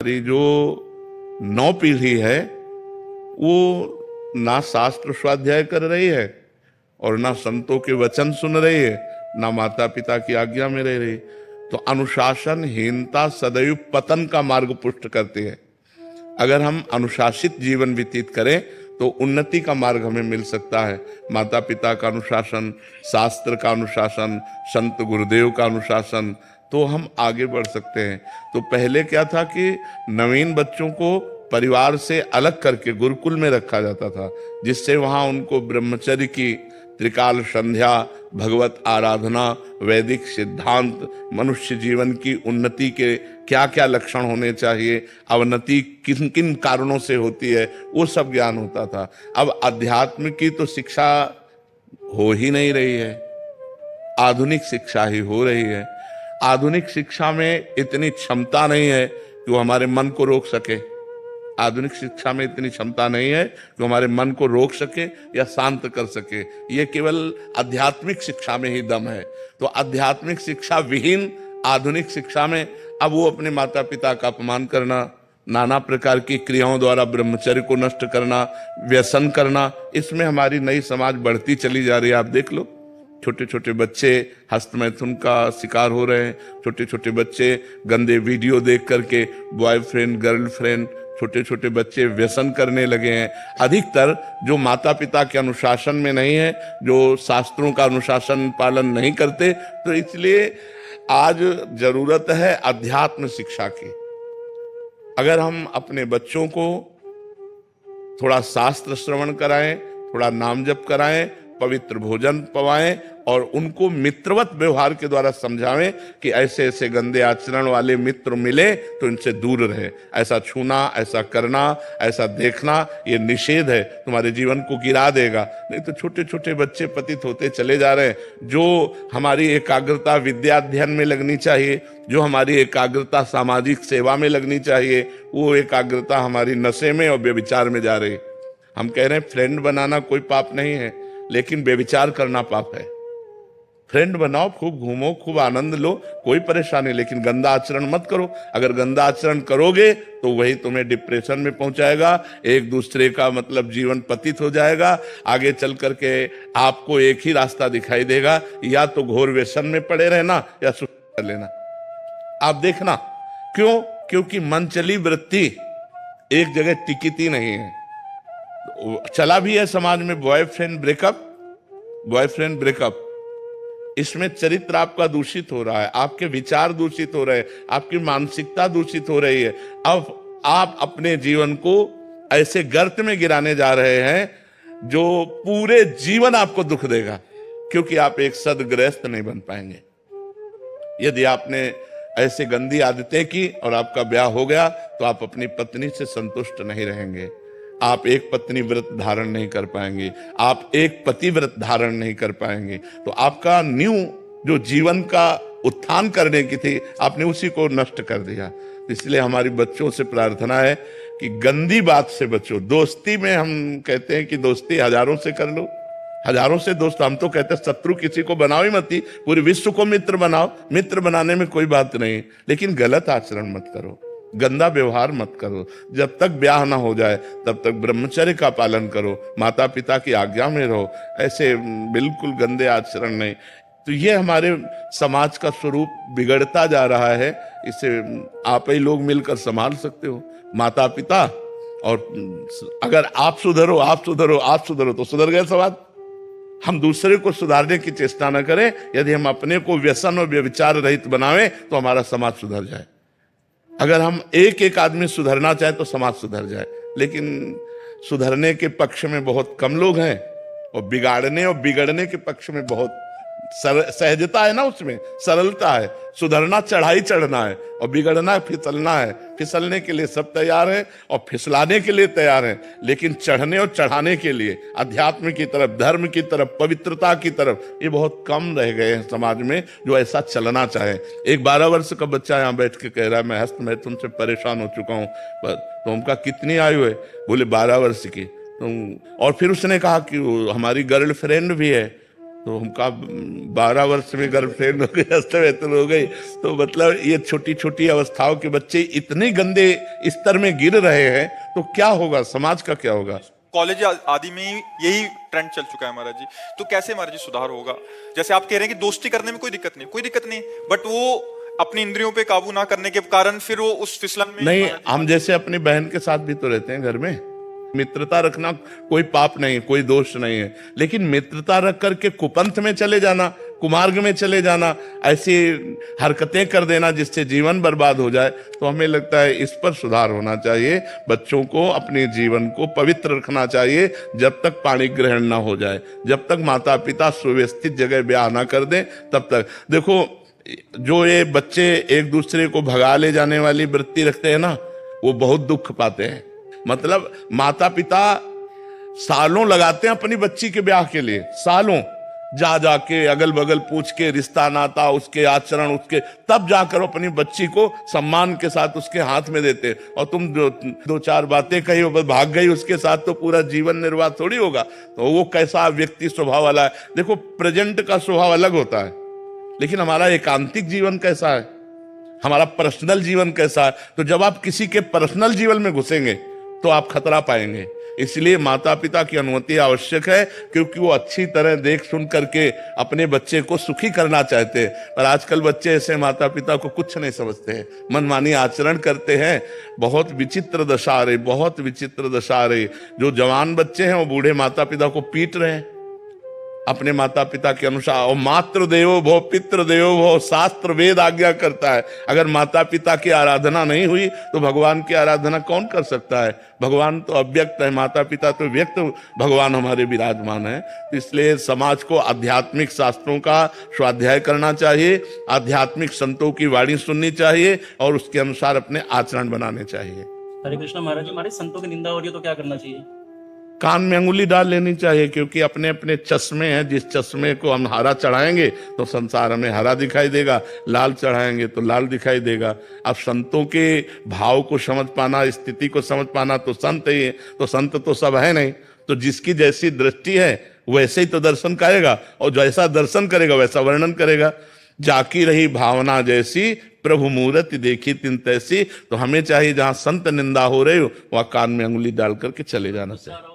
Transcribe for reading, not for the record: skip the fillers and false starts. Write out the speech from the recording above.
हमारी जो नौ पीढ़ी है वो ना शास्त्र स्वाध्याय कर रही है और ना संतों के वचन सुन रही है, ना माता पिता की आज्ञा में रह रही। तो अनुशासनहीनता सदैव पतन का मार्ग पुष्ट करती है। अगर हम अनुशासित जीवन व्यतीत करें तो उन्नति का मार्ग हमें मिल सकता है। माता पिता का अनुशासन, शास्त्र का अनुशासन, संत गुरुदेव का अनुशासन, तो हम आगे बढ़ सकते हैं। तो पहले क्या था कि नवीन बच्चों को परिवार से अलग करके गुरुकुल में रखा जाता था, जिससे वहाँ उनको ब्रह्मचर्य की त्रिकाल संध्या, भगवत आराधना, वैदिक सिद्धांत, मनुष्य जीवन की उन्नति के क्या क्या लक्षण होने चाहिए, अवनति किन किन कारणों से होती है, वो सब ज्ञान होता था। अब अध्यात्म की तो शिक्षा हो ही नहीं रही है, आधुनिक शिक्षा ही हो रही है। आधुनिक शिक्षा में इतनी क्षमता नहीं है कि वो हमारे मन को रोक सके। आधुनिक शिक्षा में इतनी क्षमता नहीं है कि हमारे मन को रोक सके या शांत कर सके। ये केवल आध्यात्मिक शिक्षा में ही दम है। तो आध्यात्मिक शिक्षा विहीन आधुनिक शिक्षा में अब वो अपने माता पिता का अपमान करना, नाना प्रकार की क्रियाओं द्वारा ब्रह्मचर्य को नष्ट करना, व्यसन करना, इसमें हमारी नई समाज बढ़ती चली जा रही है। आप देख लो, छोटे छोटे बच्चे हस्तमैथुन का शिकार हो रहे हैं। छोटे छोटे बच्चे गंदे वीडियो देख करके बॉयफ्रेंड गर्लफ्रेंड, छोटे छोटे बच्चे व्यसन करने लगे हैं। अधिकतर जो माता पिता के अनुशासन में नहीं है, जो शास्त्रों का अनुशासन पालन नहीं करते, तो इसलिए आज जरूरत है अध्यात्म शिक्षा की। अगर हम अपने बच्चों को थोड़ा शास्त्र श्रवण कराएं, थोड़ा नाम जप कराएं, पवित्र भोजन पवाएं और उनको मित्रवत व्यवहार के द्वारा समझावें कि ऐसे ऐसे गंदे आचरण वाले मित्र मिले तो इनसे दूर रहे। ऐसा छूना, ऐसा करना, ऐसा देखना, ये निषेध है, तुम्हारे जीवन को गिरा देगा। नहीं तो छोटे छोटे बच्चे पतित होते चले जा रहे हैं। जो हमारी एकाग्रता विद्या अध्ययन में लगनी चाहिए, जो हमारी एकाग्रता सामाजिक सेवा में लगनी चाहिए, वो एकाग्रता हमारी नशे में और व्यभिचार में जा रही। हम कह रहे हैं फ्रेंड बनाना कोई पाप नहीं है, लेकिन व्यभिचार करना पाप है। फ्रेंड बनाओ, खूब घूमो, खूब आनंद लो, कोई परेशानी, लेकिन गंदा आचरण मत करो। अगर गंदा आचरण करोगे तो वही तुम्हें डिप्रेशन में पहुंचाएगा, एक दूसरे का मतलब जीवन पतित हो जाएगा। आगे चल करके आपको एक ही रास्ता दिखाई देगा, या तो घोर व्यसन में पड़े रहना या सुसाइड कर लेना। आप देखना, क्यों? क्योंकि मनचली वृत्ति एक जगह टिकती नहीं है। चला भी है समाज में बॉयफ्रेंड ब्रेकअप, इसमें चरित्र आपका दूषित हो रहा है, आपके विचार दूषित हो रहे हैं, आपकी मानसिकता दूषित हो रही है। अब आप अपने जीवन को ऐसे गर्त में गिराने जा रहे हैं जो पूरे जीवन आपको दुख देगा, क्योंकि आप एक सद्गृहस्थ नहीं बन पाएंगे। यदि आपने ऐसे गंदी आदतें की और आपका ब्याह हो गया तो आप अपनी पत्नी से संतुष्ट नहीं रहेंगे, आप एक पत्नी व्रत धारण नहीं कर पाएंगे, आप एक पति व्रत धारण नहीं कर पाएंगे। तो आपका न्यू जो जीवन का उत्थान करने की थी, आपने उसी को नष्ट कर दिया। इसलिए हमारी बच्चों से प्रार्थना है कि गंदी बात से बचो। दोस्ती में हम कहते हैं कि दोस्ती हजारों से कर लो, हजारों से दोस्त। हम तो कहते हैं शत्रु किसी को बनाओ ही मत, पूरे विश्व को मित्र बनाओ। मित्र बनाने में कोई बात नहीं, लेकिन गलत आचरण मत करो, गंदा व्यवहार मत करो। जब तक ब्याह ना हो जाए तब तक ब्रह्मचर्य का पालन करो, माता पिता की आज्ञा में रहो, ऐसे बिल्कुल गंदे आचरण नहीं। तो ये हमारे समाज का स्वरूप बिगड़ता जा रहा है। इसे आप ही लोग मिलकर संभाल सकते हो, माता पिता। और अगर आप सुधरो तो सुधर गए समाज। हम दूसरे को सुधारने की चेष्टा न करें। यदि हम अपने को व्यसन और व्यभिचार रहित बनावें तो हमारा समाज सुधर जाए। अगर हम एक एक आदमी सुधरना चाहे तो समाज सुधर जाए, लेकिन सुधरने के पक्ष में बहुत कम लोग हैं और बिगाड़ने और बिगड़ने के पक्ष में बहुत सहजता है ना, उसमें सरलता है। सुधरना चढ़ाई चढ़ना है और बिगड़ना फिसलना है। फिसलने के लिए सब तैयार है और फिसलाने के लिए तैयार है, लेकिन चढ़ने और चढ़ाने के लिए अध्यात्म की तरफ, धर्म की तरफ, पवित्रता की तरफ ये बहुत कम रह गए हैं समाज में जो ऐसा चलना चाहे। एक 12 वर्ष का बच्चा यहाँ बैठ के कह रहा है मैं हस्तमैथुन से परेशान हो चुका हूँ। तो उनका कितनी आयु है? बोले 12 वर्ष की। तो और फिर उसने कहा कि हमारी गर्लफ्रेंड भी है। तो हमका 12 वर्ष में गर्लफ्रेंड हो गई, अस्तव्यस्त हो गई। तो मतलब ये छोटी छोटी अवस्थाओं के बच्चे इतने गंदे स्तर में गिर रहे हैं, तो क्या होगा, समाज का क्या होगा। कॉलेज आदि में यही ट्रेंड चल चुका है महाराज जी। तो कैसे महाराज जी सुधार होगा? जैसे आप कह रहे हैं कि दोस्ती करने में कोई दिक्कत नहीं, बट वो अपनी इंद्रियों पे काबू ना करने के कारण फिर वो उस फिसलन में नहीं, हम जैसे अपनी बहन के साथ भी तो रहते हैं घर में, मित्रता रखना कोई पाप नहीं, कोई दोष नहीं है, लेकिन मित्रता रख करके कुपंथ में चले जाना, कुमार्ग में चले जाना, ऐसी हरकतें कर देना जिससे जीवन बर्बाद हो जाए, तो हमें लगता है इस पर सुधार होना चाहिए। बच्चों को अपने जीवन को पवित्र रखना चाहिए जब तक पाणी ग्रहण ना हो जाए, जब तक माता पिता सुव्यवस्थित जगह ब्याह ना कर दें तब तक। देखो, जो ये बच्चे एक दूसरे को भगा ले जाने वाली वृत्ति रखते हैं ना, वो बहुत दुख पाते हैं। मतलब माता पिता सालों लगाते हैं अपनी बच्ची के ब्याह के लिए, सालों जा जाके अगल बगल पूछ के रिश्ता नाता, उसके आचरण, उसके, तब जाकर अपनी बच्ची को सम्मान के साथ उसके हाथ में देते। और तुम दो चार बातें कही भाग गई उसके साथ, तो पूरा जीवन निर्वाह थोड़ी होगा। तो वो कैसा व्यक्ति स्वभाव वाला है। देखो, प्रेजेंट का स्वभाव अलग होता है, लेकिन हमारा एकांतिक जीवन कैसा है, हमारा पर्सनल जीवन कैसा है। तो जब आप किसी के पर्सनल जीवन में घुसेंगे तो आप खतरा पाएंगे। इसलिए माता पिता की अनुमति आवश्यक है, क्योंकि वो अच्छी तरह देख सुन करके अपने बच्चे को सुखी करना चाहते हैं। पर आजकल बच्चे ऐसे माता पिता को कुछ नहीं समझते हैं, मनमानी आचरण करते हैं। बहुत विचित्र दशा आ रही, बहुत विचित्र दशा आ रही। जो जवान बच्चे हैं वो बूढ़े माता पिता को पीट रहे हैं अपने माता पिता के अनुसार। और मातृ देवो भव पितृ देवो भव, शास्त्र वेद आज्ञा करता है। अगर माता पिता की आराधना नहीं हुई तो भगवान की आराधना कौन कर सकता है। भगवान तो अव्यक्त है, माता पिता तो व्यक्त भगवान हमारे विराजमान है। तो इसलिए समाज को आध्यात्मिक शास्त्रों का स्वाध्याय करना चाहिए, आध्यात्मिक संतों की वाणी सुननी चाहिए और उसके अनुसार अपने आचरण बनाने चाहिए। हरे कृष्ण महाराज जी, हमारे संतों की निंदा हो रही है तो क्या करना चाहिए? कान में अंगुली डाल लेनी चाहिए, क्योंकि अपने अपने चश्मे हैं। जिस चश्मे को हम हरा चढ़ाएंगे तो संसार हमें हरा दिखाई देगा, लाल चढ़ाएंगे तो लाल दिखाई देगा। अब संतों के भाव को समझ पाना, स्थिति को समझ पाना तो संत ही है। तो संत तो सब है नहीं, तो जिसकी जैसी दृष्टि है वैसे ही तो दर्शन करेगा, और जैसा दर्शन करेगा वैसा वर्णन करेगा। जाकी रही भावना जैसी, प्रभु मूर्ति देखी तिन तैसी। तो हमें चाहिए जहां संत निंदा हो रही हो वहां कान में अंगुली डाल करके चले जाना चाहिए।